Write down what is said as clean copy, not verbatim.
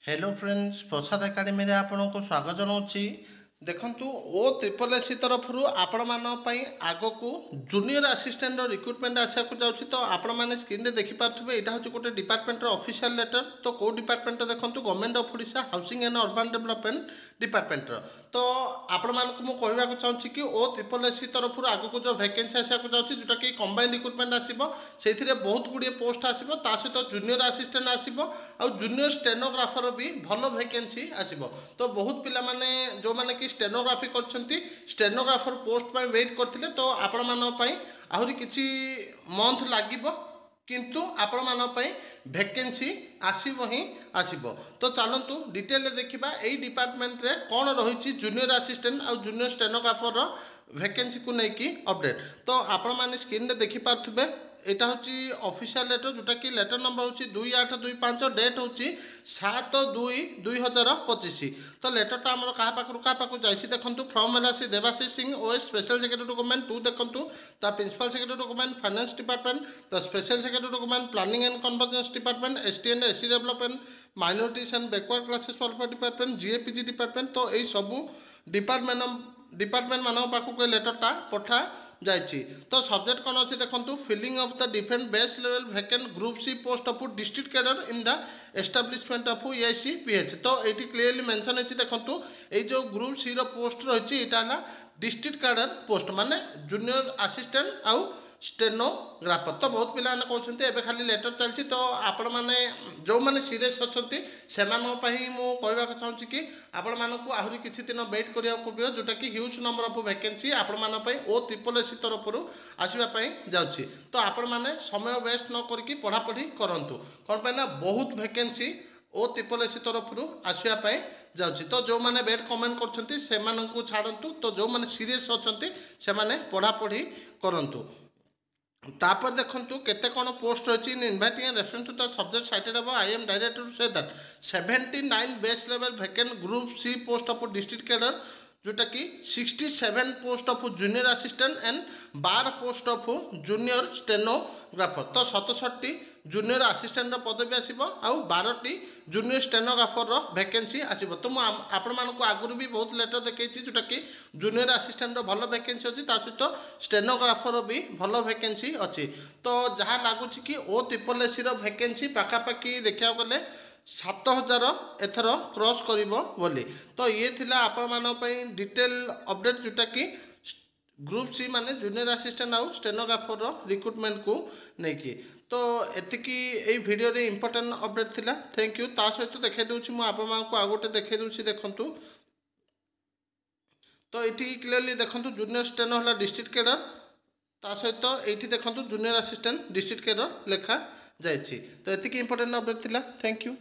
Hello friends प्रसाद academy रे आपनको स्वागत जनाऊँगी। देखंतु ओ ट्रिपल एस तरफ आपण मानी आग को जूनियर असिस्टेंट रिक्रुटमेंट आसा जाऊँगी। तो आपण मैंने स्क्रीन में देखिपे यहाँ हूँ गोटे डिपार्टमेंट ऑफिशियल लेटर। तो कौ डिपार्टमेंट देखो government of Odisha housing and urban development department. तो आपण मानक मु कहवाक चाहूँगी कि ओ ट्रिपल एस तरफ आग को जो वैकेंसी आसा जाऊँगी जोटा कि कंबाइंड रिक्रुटमेंट आसो से बहुत गुड़िए पोस्ट आसो ता सहित जूनियर असिस्टेंट आसो आ जूनियर स्टेनोग्राफर भी भल वैकेंसी आसो। तो बहुत पिला माने जो माने कि स्टेनोग्राफी करछंती स्टेनोग्राफर पोस्ट पर वेट करथिले तो आपण मानन पई आहुरी किछि मंथ लागिबो किंतु आपण मानन पई वैकेंसी आसीबो ही आसीबो। तो चलंतु डिटेल देखिबा एई डिपार्टमेंट रे कोन रहिछि जूनियर असिस्टेंट आ जूनियर स्टेनोग्राफर रो वैकेंसी को नेकी अपडेट। तो आपण माने स्क्रीन रे देखि पारथुबे एटा होची ऑफिशियल लेटर जोटा कि लेटर नंबर होची 2825 डेट होची 7/2/2025। तो लेटरटा हमर कहा पाखु जाइसी देखंतु from LIC Debashish Singh OS special secretary document 2 देखंतु ता principal secretary document finance department ता special secretary document planning and convergence department ST and SC development minorities and backward classes welfare department GAPG department. तो यही सबू डिपार्टमेंट मान पाखु लेटरटा पठा जाइछि। तो सब्जेक्ट कौन अच्छी देखो filling of the different base level vacant group C post of district cadre in the establishment of EIC PH. तो ये क्लियरली मेंशन है देखो ये जो ग्रुप सी रो पोस्ट रही है डिस्ट्रिक्ट कैडर पोस्ट माने जूनियर असिस्टेंट आउ स्टेनोग्राफर। तो बहुत पिला कहते हैं खाली लेटर चलती। तो आपण मैंने जो मैंने सीरीयस अच्छा से मुझे चाहूँगी कि आपण मानक आहरी किसी दिन वेट करा पड़ो जोटा कि ह्यूज नंबर ऑफ वैकेंसी आपण मान ओ ट्रिपल एस तरफ आसवाई जाऊँगी। तो आपण मैंने समय वेस्ट न करके पढ़ापढ़ी करूँ कौन पाई ना बहुत वैकेंसी ओ ट्रिपल एस तरफ आसवाई जाऊँगी। तो जो मैंने वेट कमेंट कर छाड़ू तो जो मैंने सीरीयस अच्छा से पढ़ापढ़ी करूँ। तापर देखंतु केते कोन पोस्ट रही in inviting and reference to the subject cited above I am directed to say that 79 base level vacant group C post of district cadre जोटा कि 67 post of junior assistant and 12 post of junior stenographer. तो 67 junior assistant पदवी आसो आउ 12 junior stenographer vacancy आसो। तो आपण मानक आगुरी भी बहुत लेटर देखी जोटा कि जूनियर असिस्टेंट भल वैकेंसी अच्छी सहित स्टेनोग्राफर भी भल वैकेंसी अच्छी। तो जहाँ लगुच कि ओ ट्रिपल एस वैकेंसी पाखापाखि देखा गले 7000 एथर क्रॉस करिवो बोली। तो ये थिला आपण मानो पई डिटेल अपडेट जोटा कि ग्रुप सी माने जूनियर असिस्टेंट आउ स्टेनोग्राफर रो रिक्रुटमेंट को नेकी। तो एतिकी ए वीडियो रे इंपोर्टेंट अपडेट थिला। Thank you. ता सहित देखाई दूची मु आपण मानको आगोटे देखाई दूची देखंतु। तो एटी क्लियरली देखंतु जूनियर स्टेनो हला डिस्ट्रिक्ट कैडर ता सहित एटी देखंतु जूनियर असिस्टेंट डिस्ट्रिक्ट कैडर लेखा जाइछि। तो एतिकी इंपोर्टेंट अपडेट थिला। Thank you.